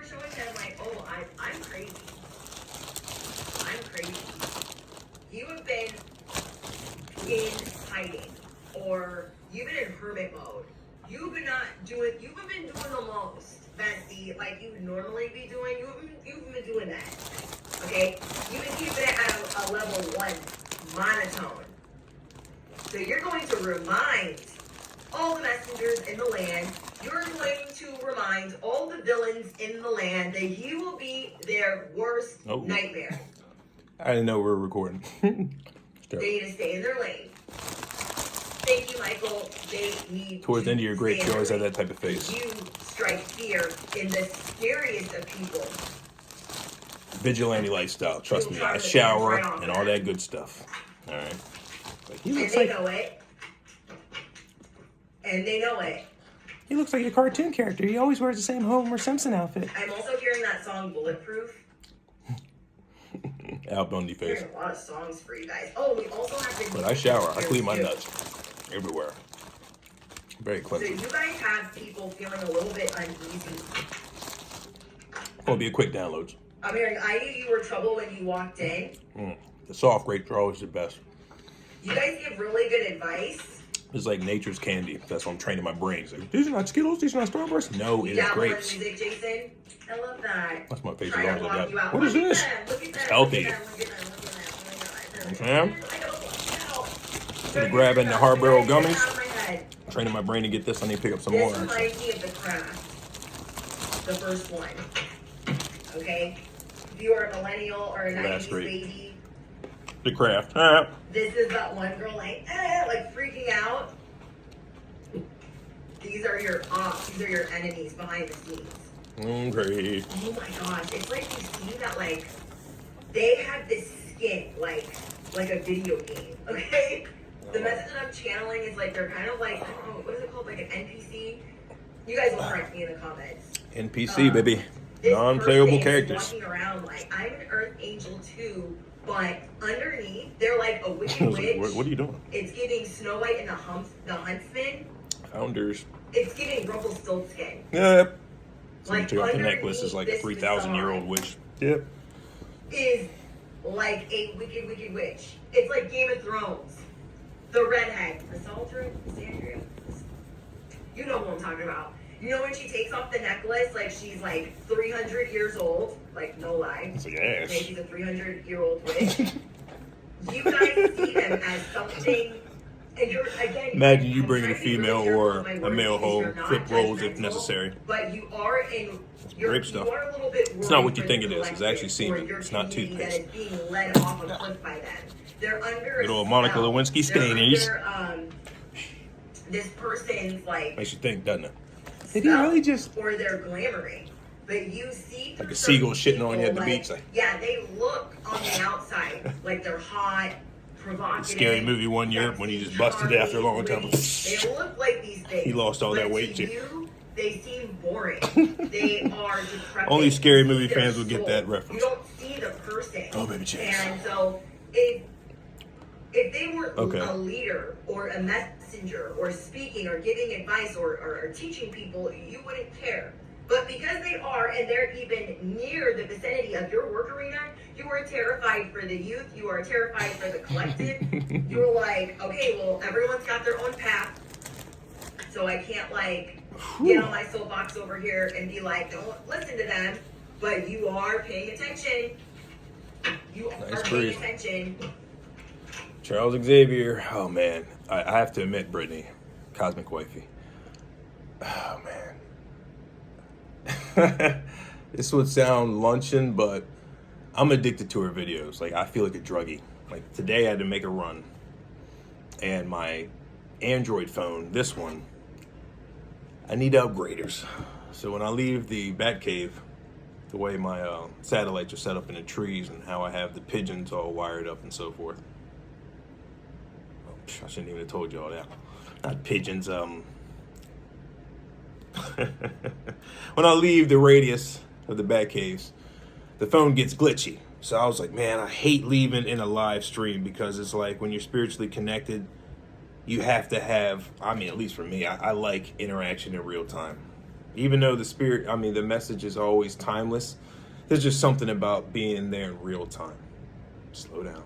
were showing them like, oh, I'm crazy. I'm crazy. You have been in hiding, or you've been in hermit mode. You've been doing the most that like you would normally be doing. You've been doing that. Okay? You've been keeping it at a level 1 monotone. So you're going to remind all the messengers in the land, you're going to remind all the villains in the land that you will be their worst nightmare. I didn't know we were recording. They need to stay in their lane. Thank you, Michael. They need Towards the end of your grape, you always have lane. that type of face. You strike fear in the scariest of people. Vigilante lifestyle. Trust me, I shower and all that good stuff. All right. Like, And they know it. And they know it. He looks like a cartoon character. He always wears the same Homer Simpson outfit. I'm also hearing that song Bulletproof. Out on the face. Hearing a lot of songs for you guys. Oh, we also have to. But I shower. I clean my nuts everywhere. Very So clever. you guys have people feeling a little bit uneasy. Gonna be a quick downloads. I'm hearing I knew you were trouble when you walked in. The soft grapes are always the best. You guys give really good advice. It's like nature's candy. That's what I'm training my brain. It's like, these are not Skittles. These are not Starburst. No, it is grapes. Music, Jason. I love that. That's my favorite Trying ones to I walk you got. out. What is this? Look at that. Healthy. Look at that. Look at that. Look at that. Oh my God. Sam? I know. Gonna grab in the hard barrel Get out gummies. of my head. Training my brain to get this. I need to pick up some This more. reminds me of the craft. The first one. Okay? If you are a millennial or a 90s baby. The craft. This is that one girl like freaking out. These are your ops. These are your enemies behind the scenes. Okay. Oh my gosh. It's like you see that like they have this skin like a video game. Okay? The message that I'm channeling is like they're kind of like, I don't know, what is it called? Like an NPC? You guys will correct me in the comments. NPC, baby. This Non-playable person characters. Walking around like I'm an Earth Angel too, but underneath they're like a wicked witch. What are you doing? It's giving Snow White and the Huntsman. Founders. It's giving Rumpelstiltskin. Yep. Like Took off the necklace is like a 3,000-year-old witch. Yep. Is like a wicked witch. It's like Game of Thrones. The redhead, the Salter, Sandria. You know what I'm talking about. You know when she takes off the necklace, like she's like 300 years old, like no lie. Yes. Okay, she's a 300-year-old witch. You guys see them as something, and you're again. Imagine you bringing a female or a male home, flip roles if necessary. But you are in. Grape stuff. You are a little bit. It's not what you think it is. It's actually semen. It's not toothpaste. That is being led off a cliff by them. They're under. Little Monica Lewinsky stainies. This person's like. Makes you think, doesn't it? Did he really just? Or they're glamoring. But you see like a seagull shitting on you at the beach. Like, yeah, they look on the outside like they're hot, provocative. Scary movie one year when he just busted after a long time. They look like these things. He lost all that weight to too. You, they seem boring. They are decrepit. Only scary movie fans will get that reference. You don't see the person. Oh, baby Chase. And so if they were a leader or a messenger or speaking or giving advice or teaching people, you wouldn't care. But because they are, and they're even near the vicinity of your work arena, you are terrified for the youth, you are terrified for the collective. You're like, okay, well, everyone's got their own path, so I can't like get on my soapbox over here and be like, don't listen to them, but you are paying attention. You are paying attention. Charles Xavier, oh man, I have to admit, Brittany, Cosmic Wifey, oh man. This would sound luncheon, but I'm addicted to her videos. Like, I feel like a druggie. Like, today I had to make a run, and my Android phone, this one, I need upgraders. So when I leave the bat cave, the way my satellites are set up in the trees and how I have the pigeons all wired up and so forth. Oh, I shouldn't even have told you all that. Not pigeons, when I leave the radius of the bat caves, the phone gets glitchy. So I was like, man, I hate leaving in a live stream because it's like when you're spiritually connected, you have to have, I mean, at least for me, I like interaction in real time. Even though the message is always timeless, there's just something about being there in real time. Slow down.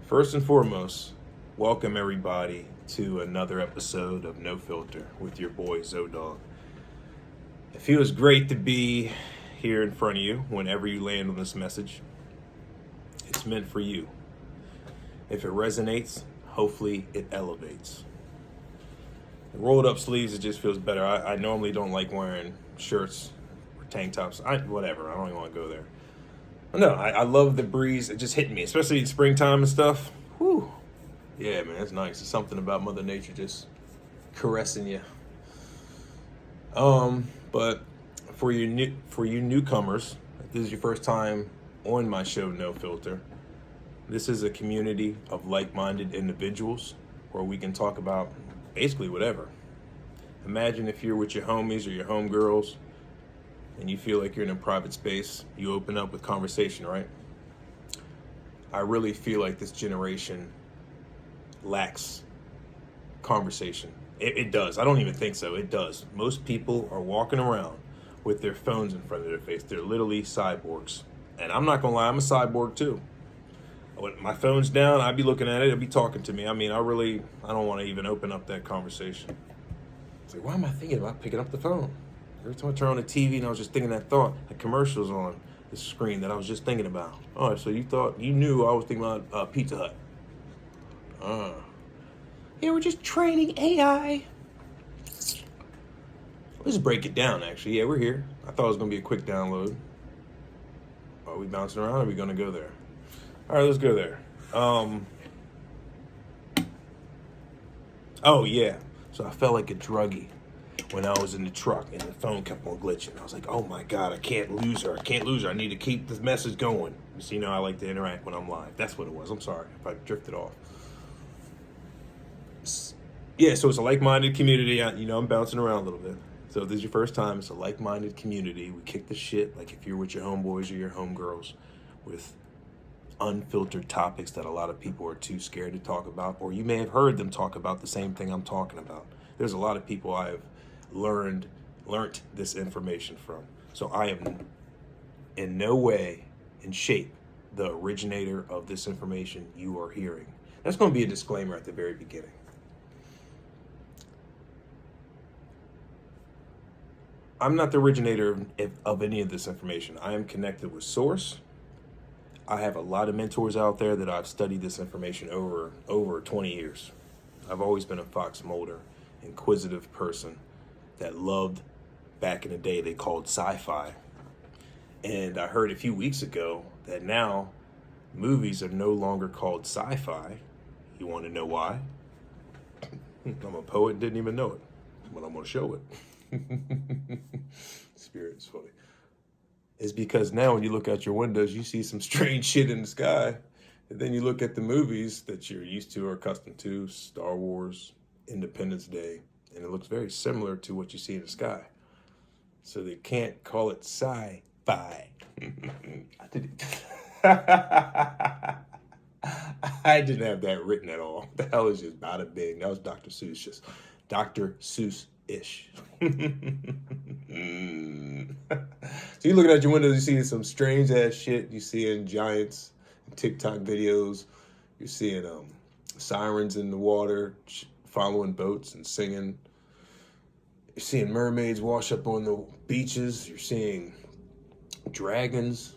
First and foremost, welcome everybody to another episode of No Filter with your boy Zodog. It feels great to be here in front of you whenever you land on this message. It's meant for you. If it resonates, hopefully it elevates. The rolled up sleeves, it just feels better. I normally don't like wearing shirts or tank tops. Whatever, I don't even want to go there. No, I love the breeze. It just hit me, especially in springtime and stuff. Whew. Yeah, man, it's nice. It's something about Mother Nature just caressing you. But for you newcomers, if this is your first time on my show, No Filter, this is a community of like-minded individuals where we can talk about basically whatever. Imagine if you're with your homies or your homegirls and you feel like you're in a private space, you open up with conversation, right? I really feel like this generation lacks conversation. It does. I don't even think so. It does. Most people are walking around with their phones in front of their face. They're literally cyborgs. And I'm not gonna lie, I'm a cyborg too. When my phone's down, I'd be looking at it, it'd be talking to me. I mean, I don't want to even open up that conversation. It's like, why am I thinking about picking up the phone? Every time I turn on the TV and I was just thinking that thought, the commercials on the screen that I was just thinking about. Oh, so you knew I was thinking about Pizza Hut. Yeah, we're just training AI. Let's break it down, actually. Yeah, we're here. I thought it was going to be a quick download. Are we bouncing around or are we going to go there? All right, let's go there. Oh, yeah. So I felt like a druggie when I was in the truck and the phone kept on glitching. I was like, oh my God, I can't lose her. I need to keep this message going. So, I like to interact when I'm live. That's what it was. I'm sorry if I drifted off. Yeah, so it's a like-minded community. I'm bouncing around a little bit. So if this is your first time, it's a like-minded community. We kick the shit like if you're with your homeboys or your homegirls with unfiltered topics that a lot of people are too scared to talk about, or you may have heard them talk about the same thing I'm talking about. There's a lot of people I have learned this information from. So I am in no way and shape the originator of this information you are hearing. That's going to be a disclaimer at the very beginning. I'm not the originator of any of this information. I am connected with source. I have a lot of mentors out there that I've studied this information over 20 years. I've always been a Fox Mulder, inquisitive person that loved, back in the day, they called sci-fi. And I heard a few weeks ago that now movies are no longer called sci-fi. You want to know why? I'm a poet and didn't even know it, but I'm going to show it. Spirit is funny. It's because now when you look out your windows, you see some strange shit in the sky. And then you look at the movies that you're used to or accustomed to, Star Wars, Independence Day, and it looks very similar to what you see in the sky. So they can't call it sci-fi. I didn't have that written at all. The hell is just bada bing. That was Dr. Seuss, just Dr. Seuss-ish. So you're looking at your windows, you see some strange ass shit. You seeing giants, TikTok videos. You're seeing sirens in the water, following boats and singing. You're seeing mermaids wash up on the beaches. You're seeing dragons.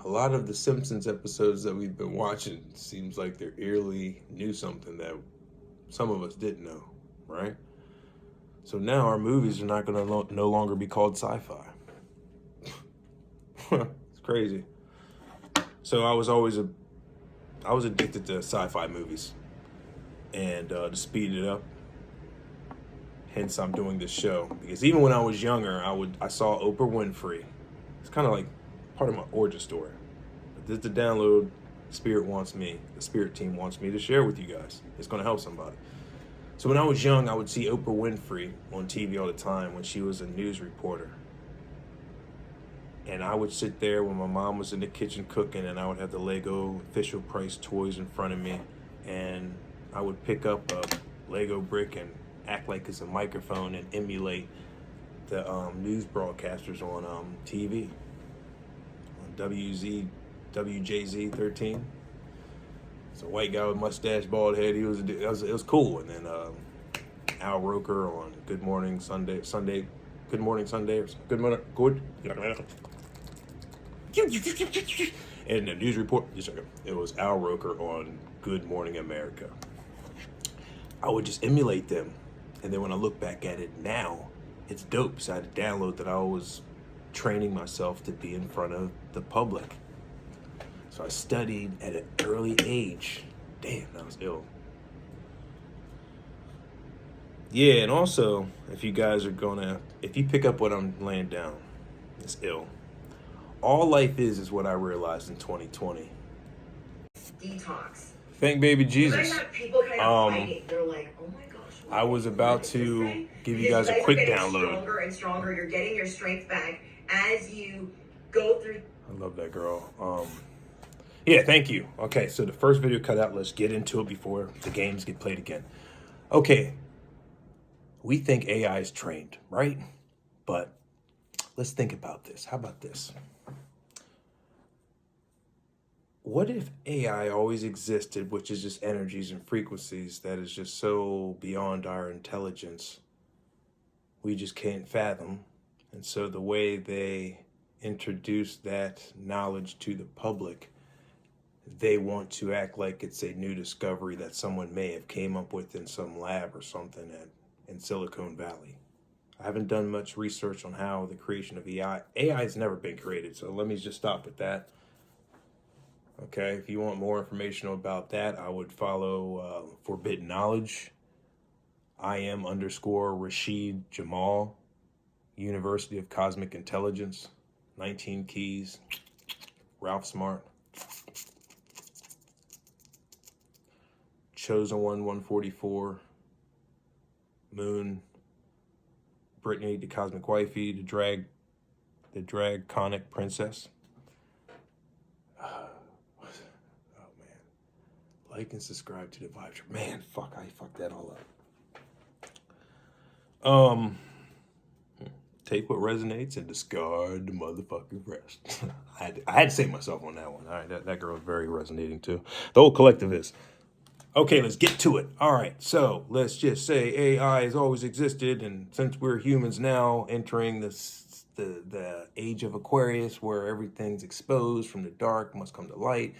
A lot of the Simpsons episodes that we've been watching seems like they're eerily knew something that some of us didn't know, right? So now our movies are not going to no longer be called sci-fi. It's crazy. So I was addicted to sci-fi movies, and to speed it up, hence I'm doing this show, because even when I was younger, I saw Oprah Winfrey. It's kind of like part of my origin story. But this is the download the Spirit team wants me to share with you guys. It's going to help somebody. So when I was young, I would see Oprah Winfrey on TV all the time when she was a news reporter. And I would sit there when my mom was in the kitchen cooking, and I would have the Lego Fisher Price toys in front of me, and I would pick up a Lego brick and act like it's a microphone and emulate the news broadcasters on TV. On WJZ 13. It's a white guy with mustache, bald head. It was cool. And then Al Roker on Good Morning Sunday, Good Morning Sunday, or Good Morning, Good. And the news report, it was Al Roker on Good Morning America. I would just emulate them. And then when I look back at it now, it's dope. So I had to download that. I was training myself to be in front of the public. So I studied at an early age. Damn, that was ill. Yeah, and also, if you guys are if you pick up what I'm laying down, it's ill. All life is what I realized in 2020. Detox. Thank baby Jesus. You guys have people kind of fighting. They're like, oh my gosh. I was about to give you guys a quick download. Stronger and stronger. You're getting your strength back as you go through. I love that girl. Yeah, thank you. Okay, so the first video cut out. Let's get into it before the games get played again. Okay, we think AI is trained, right? But let's think about this. How about this? What if AI always existed, which is just energies and frequencies that is just so beyond our intelligence, we just can't fathom? And so the way they introduce that knowledge to the public, they want to act like it's a new discovery that someone may have came up with in some lab or something in Silicon Valley. I haven't done much research on how the creation of AI has never been created, so let me just stop at that. Okay, if you want more information about that, I would follow Forbidden Knowledge. I am _Rashid Jamal, University of Cosmic Intelligence, 19 Keys, Ralph Smart, Chosen One 144, Moon, Brittany, the Cosmic Wifey, the Dragonic Princess. Like and subscribe to the Vibe Trip. Man, I fucked that all up. Take what resonates and discard the motherfucking rest. I had to save myself on that one. All right, that girl is very resonating too. The whole collective is. Okay, let's get to it. All right, so let's just say AI has always existed, and since we're humans now entering the age of Aquarius, where everything's exposed from the dark must come to light,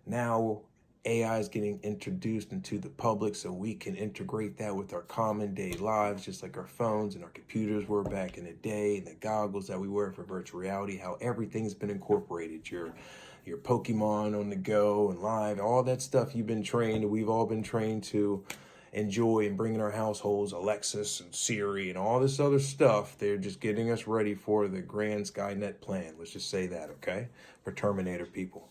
now AI is getting introduced into the public so we can integrate that with our common day lives, just like our phones and our computers were back in the day, and the goggles that we wear for virtual reality, how everything's been incorporated. Your Pokemon on the go and live, all that stuff we've all been trained to enjoy and bring in our households, Alexis and Siri and all this other stuff. They're just getting us ready for the grand Skynet plan. Let's just say that, okay? For Terminator people.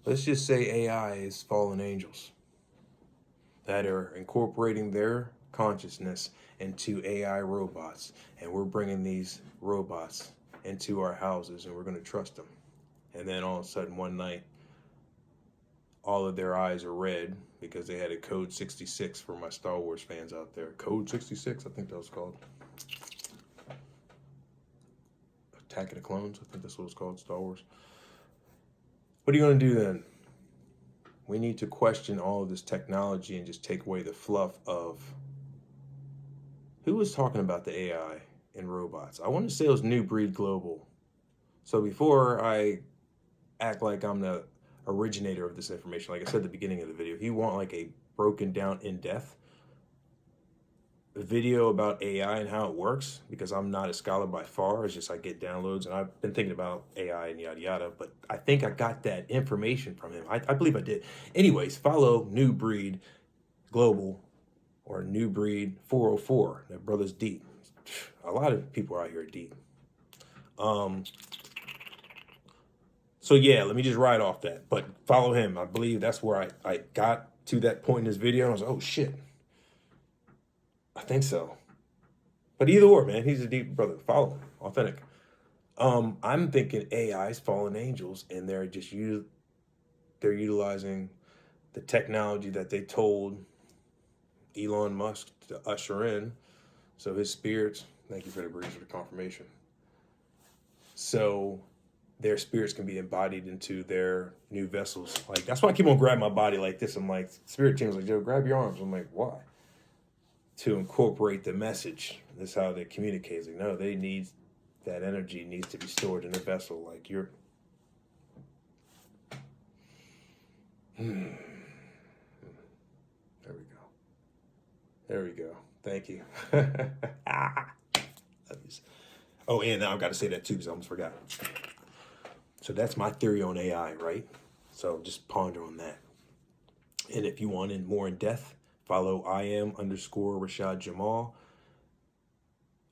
Let's just say AI is fallen angels that are incorporating their consciousness into AI robots. And we're bringing these robots into our houses and we're going to trust them. And then all of a sudden one night, all of their eyes are red because they had a code 66 for my Star Wars fans out there. Code 66, I think that was called. Attack of the Clones, I think that's what it's called, Star Wars. What are you going to do then? We need to question all of this technology and just take away the fluff of who was talking about the AI and robots. I want to say it was New Breed Global. So before I act like I'm the originator of this information, like I said at the beginning of the video, if you want like a broken down in depth video about AI and how it works, because I'm not a scholar by far, it's just I get downloads and I've been thinking about AI and yada yada, but I think I got that information from him. I believe I did. Anyways, follow New Breed Global or New Breed 404. That brother's deep. A lot of people out here are deep. So yeah, let me just ride off that, but follow him. I believe that's where I got to that point in this video and I was like, oh shit. I think so. But either or, man, he's a deep brother. Follow him. Authentic. I'm thinking AI's fallen angels, and they're just they're utilizing the technology that they told Elon Musk to usher in. So his spirits, thank you for the breeze for the confirmation. So their spirits can be embodied into their new vessels. Like, that's why I keep on grabbing my body like this. I'm like, spirit team's like, Joe, grab your arms. I'm like, why? To incorporate the message. That's how they communicate. Like, no, they need, that energy needs to be stored in a vessel. Like, you're, there we go. There we go. Thank you. Oh, and now I've got to say that too, because I almost forgot. So that's my theory on AI, right? So just ponder on that. And if you want in more in depth, follow IM_Rashad Jamal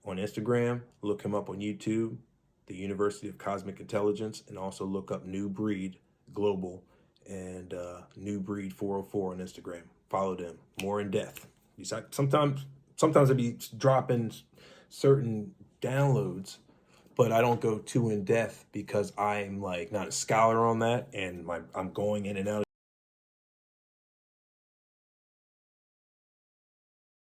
on Instagram. Look him up on YouTube, the University of Cosmic Intelligence, and also look up New Breed Global and New Breed 404 on Instagram. Follow them more in depth. Sometimes I be dropping certain downloads, but I don't go too in depth because I'm like not a scholar on that, and I'm going in and out